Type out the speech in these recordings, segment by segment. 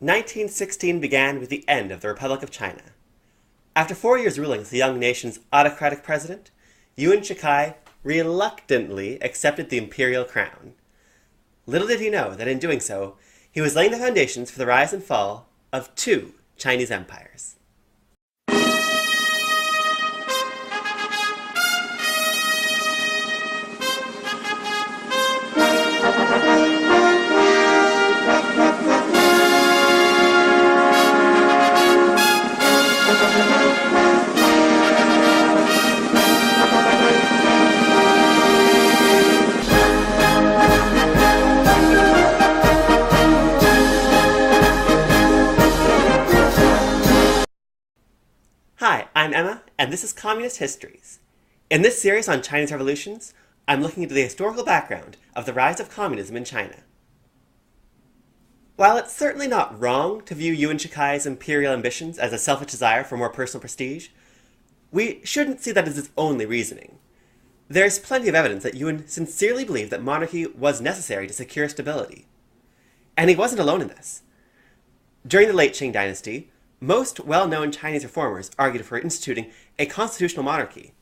1916 began with the end of the Republic of China. After 4 years ruling as the young nation's autocratic president, Yuan Shikai reluctantly accepted the imperial crown. Little did he know that in doing so, he was laying the foundations for the rise and fall of two Chinese empires. Hi, I'm Emma, and this is Communist Histories. In this series on Chinese revolutions, I'm looking into the historical background of the rise of communism in China. While it's certainly not wrong to view Yuan Shikai's imperial ambitions as a selfish desire for more personal prestige, we shouldn't see that as its only reasoning. There's plenty of evidence that Yuan sincerely believed that monarchy was necessary to secure stability. And he wasn't alone in this. During the late Qing dynasty, most well-known Chinese reformers argued for instituting a constitutional monarchy.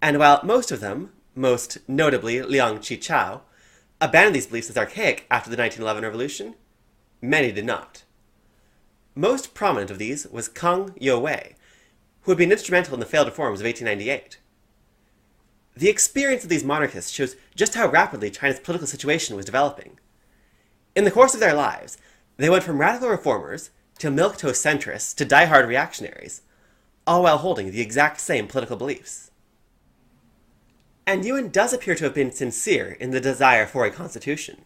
And while most of them, most notably Liang Qichao, abandoned these beliefs as archaic after the 1911 revolution, many did not. Most prominent of these was Kang Youwei, who had been instrumental in the failed reforms of 1898. The experience of these monarchists shows just how rapidly China's political situation was developing. In the course of their lives, they went from radical reformers to milquetoast centrists to die-hard reactionaries, all while holding the exact same political beliefs. And Yuan does appear to have been sincere in the desire for a constitution.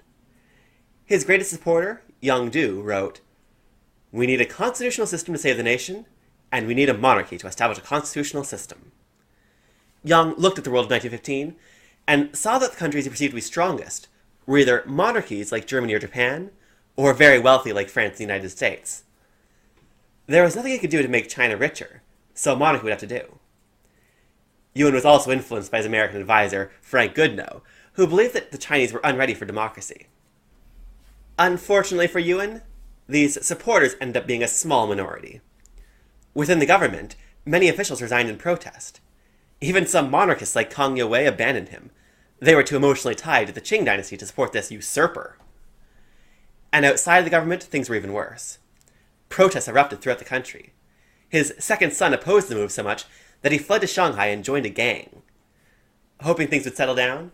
His greatest supporter, Yang Du, wrote, "We need a constitutional system to save the nation, and we need a monarchy to establish a constitutional system." Yang looked at the world of 1915 and saw that the countries he perceived to be strongest were either monarchies like Germany or Japan, or very wealthy like France and the United States. There was nothing he could do to make China richer, so a monarchy would have to do. Yuan was also influenced by his American advisor, Frank Goodnow, who believed that the Chinese were unready for democracy. Unfortunately for Yuan, these supporters ended up being a small minority. Within the government, many officials resigned in protest. Even some monarchists like Kang Youwei abandoned him. They were too emotionally tied to the Qing dynasty to support this usurper. And outside of the government, things were even worse. Protests erupted throughout the country. His second son opposed the move so much that he fled to Shanghai and joined a gang. Hoping things would settle down,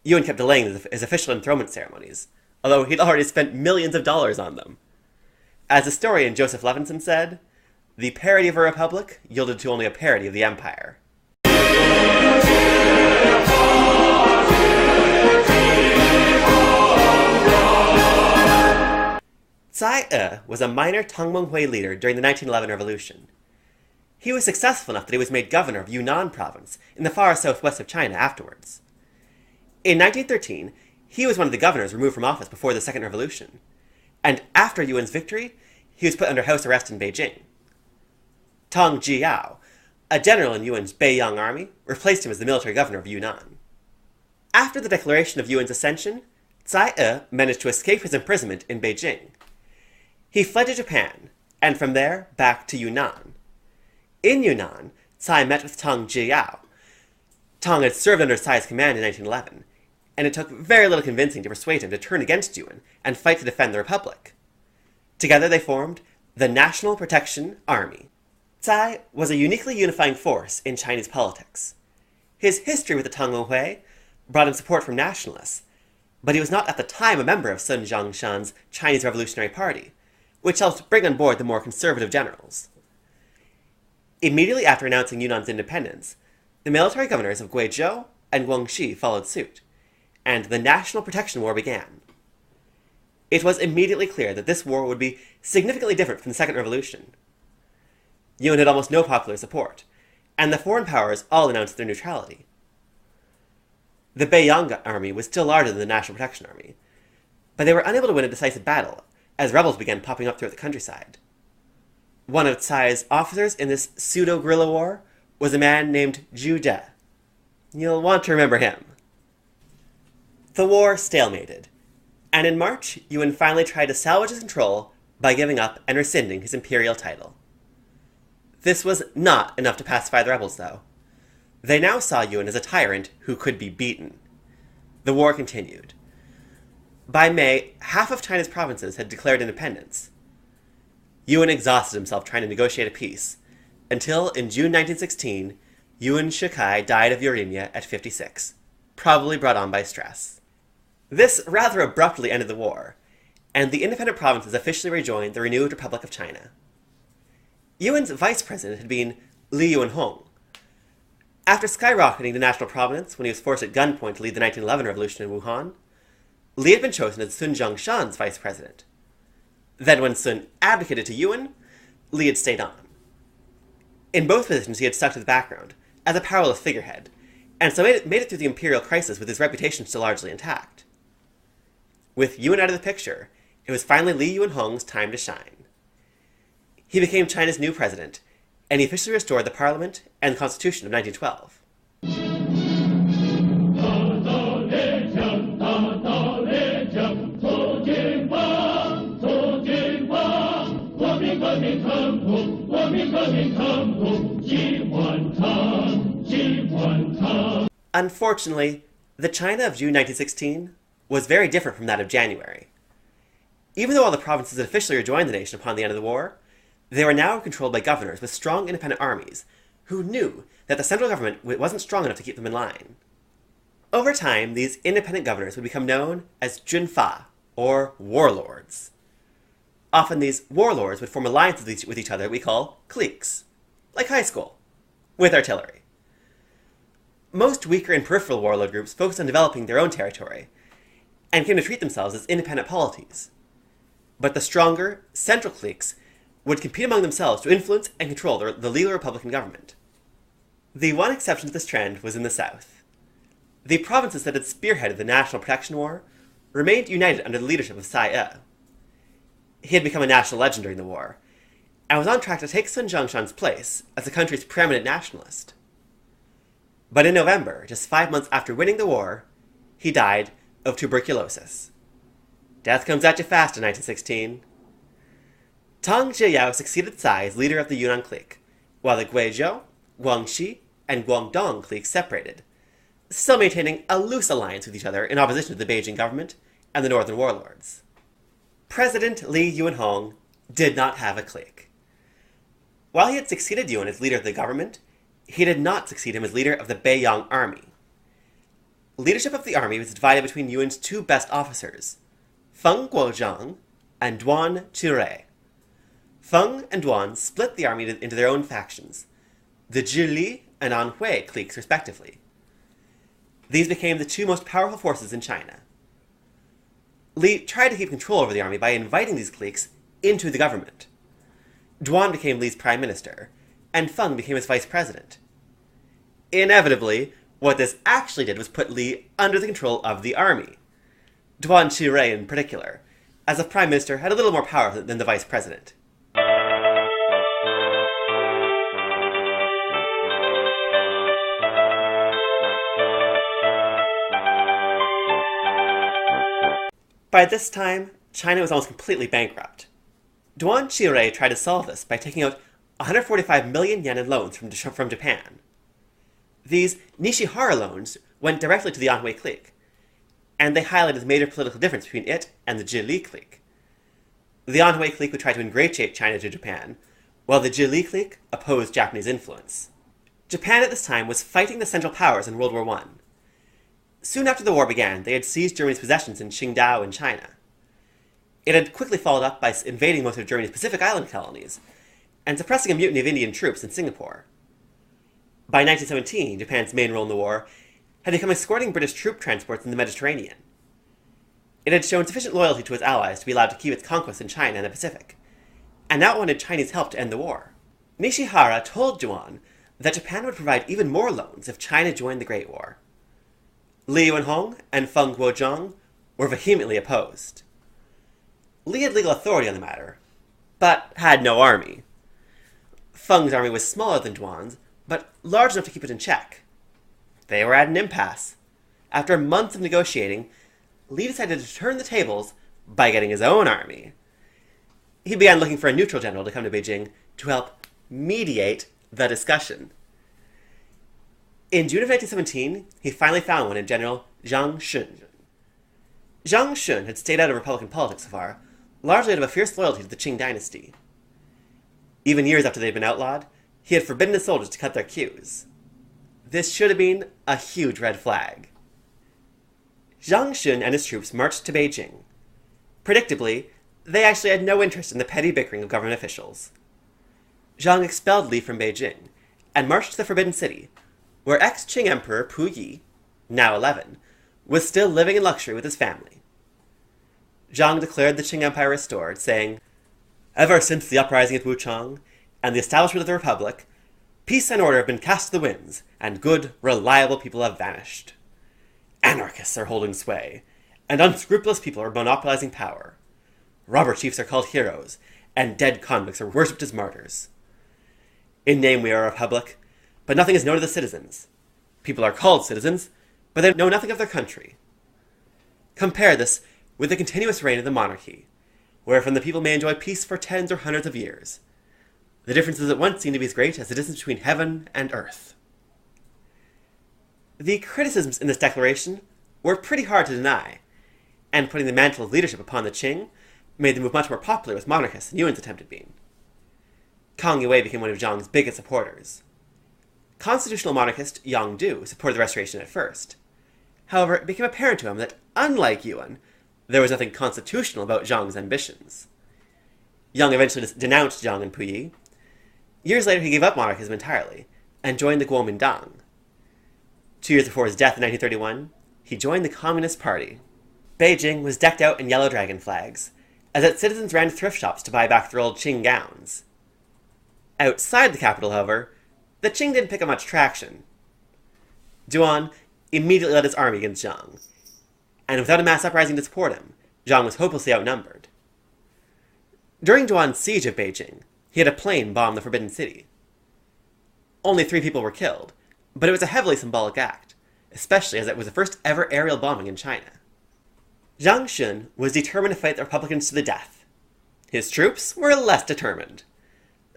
Yuan kept delaying his official enthronement ceremonies, although he'd already spent millions of dollars on them. As historian Joseph Levinson said, "The parody of a republic yielded to only a parody of the empire." Xue Ye was a minor Tangmenghui leader during the 1911 revolution. He was successful enough that he was made governor of Yunnan province in the far southwest of China afterwards. In 1913, he was one of the governors removed from office before the Second Revolution, and after Yuan's victory, he was put under house arrest in Beijing. Tang Jiao, a general in Yuan's Beiyang army, replaced him as the military governor of Yunnan. After the declaration of Yuan's ascension, Xue Ye managed to escape his imprisonment in Beijing. He fled to Japan, and from there, back to Yunnan. In Yunnan, Tsai met with Tang Jiao. Tang had served under Tsai's command in 1911, and it took very little convincing to persuade him to turn against Yuan and fight to defend the Republic. Together they formed the National Protection Army. Tsai was a uniquely unifying force in Chinese politics. His history with the Tangmenghui brought him support from nationalists, but he was not at the time a member of Sun Zhongshan's Chinese Revolutionary Party, which helped bring on board the more conservative generals. Immediately after announcing Yunnan's independence, the military governors of Guizhou and Guangxi followed suit, and the National Protection War began. It was immediately clear that this war would be significantly different from the Second Revolution. Yuan had almost no popular support, and the foreign powers all announced their neutrality. The Beiyang army was still larger than the National Protection Army, but they were unable to win a decisive battle, as rebels began popping up throughout the countryside. One of Tsai's officers in this pseudo-guerrilla war was a man named Xue Ye. You'll want to remember him. The war stalemated, and in March, Yuan finally tried to salvage his control by giving up and rescinding his imperial title. This was not enough to pacify the rebels, though. They now saw Yuan as a tyrant who could be beaten. The war continued. By May, half of China's provinces had declared independence. Yuan exhausted himself trying to negotiate a peace, until in June 1916, Yuan Shikai died of uremia at 56, probably brought on by stress. This rather abruptly ended the war, and the independent provinces officially rejoined the renewed Republic of China. Yuan's vice president had been Li Yuanhong. After skyrocketing to national prominence when he was forced at gunpoint to lead the 1911 revolution in Wuhan, Li had been chosen as Sun Zhongshan's vice president. Then when Sun abdicated to Yuan, Li had stayed on. In both positions he had stuck to the background, as a powerless figurehead, and so made it through the imperial crisis with his reputation still largely intact. With Yuan out of the picture, it was finally Li Yuanhong's time to shine. He became China's new president, and he officially restored the parliament and the constitution of 1912. Unfortunately, the China of June 1916 was very different from that of January. Even though all the provinces had officially rejoined the nation upon the end of the war, they were now controlled by governors with strong independent armies who knew that the central government wasn't strong enough to keep them in line. Over time, these independent governors would become known as junfa, or warlords. Often these warlords would form alliances with each other we call cliques, like high school, with artillery. Most weaker and peripheral warlord groups focused on developing their own territory, and came to treat themselves as independent polities. But the stronger, central cliques would compete among themselves to influence and control the legal republican government. The one exception to this trend was in the south. The provinces that had spearheaded the National Protection War remained united under the leadership of Xue Ye. He had become a national legend during the war, and was on track to take Sun Zhongshan's place as the country's preeminent nationalist. But in November, just 5 months after winning the war, he died of tuberculosis. Death comes at you fast in 1916. Tang Zhiyao succeeded Tsai as leader of the Yunnan clique, while the Guizhou, Guangxi, and Guangdong cliques separated, still maintaining a loose alliance with each other in opposition to the Beijing government and the northern warlords. President Li Yuanhong did not have a clique. While he had succeeded Yuan as leader of the government, he did not succeed him as leader of the Beiyang army. Leadership of the army was divided between Yuan's two best officers, Feng Guozhang and Duan Qirei. Feng and Duan split the army into their own factions, the Zhili and Anhui cliques respectively. These became the two most powerful forces in China. Li tried to keep control over the army by inviting these cliques into the government. Duan became Li's prime minister, and Feng became his vice president. Inevitably, what this actually did was put Li under the control of the army. Duan Qirei in particular, as the prime minister had a little more power than the vice president. By this time, China was almost completely bankrupt. Duan Qirei tried to solve this by taking out 145 million yen in loans from Japan. These Nishihara loans went directly to the Anhui clique, and they highlighted the major political difference between it and the Zhili clique. The Anhui clique would try to ingratiate China to Japan, while the Zhili clique opposed Japanese influence. Japan at this time was fighting the Central Powers in World War I. Soon after the war began, they had seized Germany's possessions in Qingdao in China. It had quickly followed up by invading most of Germany's Pacific Island colonies, and suppressing a mutiny of Indian troops in Singapore. By 1917, Japan's main role in the war had become escorting British troop transports in the Mediterranean. It had shown sufficient loyalty to its allies to be allowed to keep its conquests in China and the Pacific, and now wanted Chinese help to end the war. Nishihara told Duan that Japan would provide even more loans if China joined the Great War. Li Yuanhong and Feng Guozhang were vehemently opposed. Li had legal authority on the matter, but had no army. Feng's army was smaller than Duan's, but large enough to keep it in check. They were at an impasse. After months of negotiating, Li decided to turn the tables by getting his own army. he began looking for a neutral general to come to Beijing to help mediate the discussion. In June of 1917, he finally found one in General Zhang Shun. Zhang Shun had stayed out of Republican politics so far, largely out of a fierce loyalty to the Qing dynasty. Even years after they had been outlawed, he had forbidden his soldiers to cut their queues. This should have been a huge red flag. Zhang Shun and his troops marched to Beijing. Predictably, they actually had no interest in the petty bickering of government officials. Zhang expelled Li from Beijing and marched to the Forbidden City, where ex-Qing Emperor Puyi, now 11, was still living in luxury with his family. Zhang declared the Qing Empire restored, saying, "Ever since the uprising at Wuchang and the establishment of the Republic, peace and order have been cast to the winds, and good, reliable people have vanished. Anarchists are holding sway, and unscrupulous people are monopolizing power. Robber chiefs are called heroes, and dead convicts are worshipped as martyrs. In name we are a republic, but nothing is known of the citizens. People are called citizens, but they know nothing of their country. Compare this with the continuous reign of the monarchy, wherein the people may enjoy peace for tens or hundreds of years. The differences at once seem to be as great as the distance between heaven and earth." The criticisms in this declaration were pretty hard to deny, and putting the mantle of leadership upon the Qing made the move much more popular with monarchists than Yuan's attempt had been. Kang Yue became one of Zhang's biggest supporters. Constitutional monarchist Yang Du supported the restoration at first. However, it became apparent to him that, unlike Yuan, there was nothing constitutional about Zhang's ambitions. Yang eventually denounced Zhang and Puyi. Years later, he gave up monarchism entirely and joined the Kuomintang. 2 years before his death in 1931, he joined the Communist Party. Beijing was decked out in yellow dragon flags, as its citizens ran to thrift shops to buy back their old Qing gowns. Outside the capital, however, the Qing didn't pick up much traction. Yuan immediately led his army against Zhang, and without a mass uprising to support him, Zhang was hopelessly outnumbered. During Yuan's siege of Beijing, he had a plane bomb the Forbidden City. Only 3 people were killed, but it was a heavily symbolic act, especially as it was the first ever aerial bombing in China. Zhang Shun was determined to fight the Republicans to the death. His troops were less determined.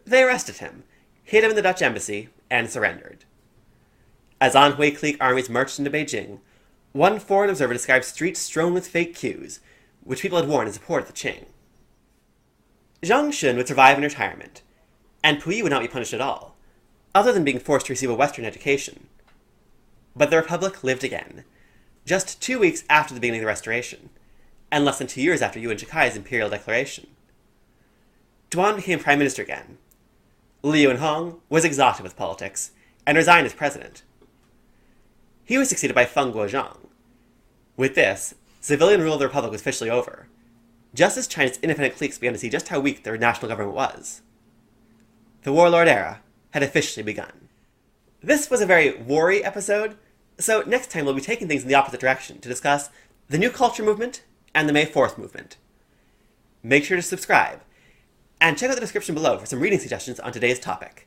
They arrested him, hid him in the Dutch embassy, and surrendered. As Anhui clique armies marched into Beijing, one foreign observer described streets strewn with fake queues, which people had worn in support of the Qing. Zhang Shun would survive in retirement, and Puyi would not be punished at all, other than being forced to receive a Western education. But the Republic lived again, just 2 weeks after the beginning of the Restoration, and less than 2 years after Yuan Shikai's imperial declaration. Yuan became prime minister again. Liu Yuanhong was exhausted with politics, and resigned as president. He was succeeded by Feng Guozhang. With this, civilian rule of the Republic was officially over, just as China's independent cliques began to see just how weak their national government was. The Warlord Era had officially begun. This was a very war-y episode, so next time we'll be taking things in the opposite direction to discuss the New Culture Movement and the May 4th movement. Make sure to subscribe, and check out the description below for some reading suggestions on today's topic.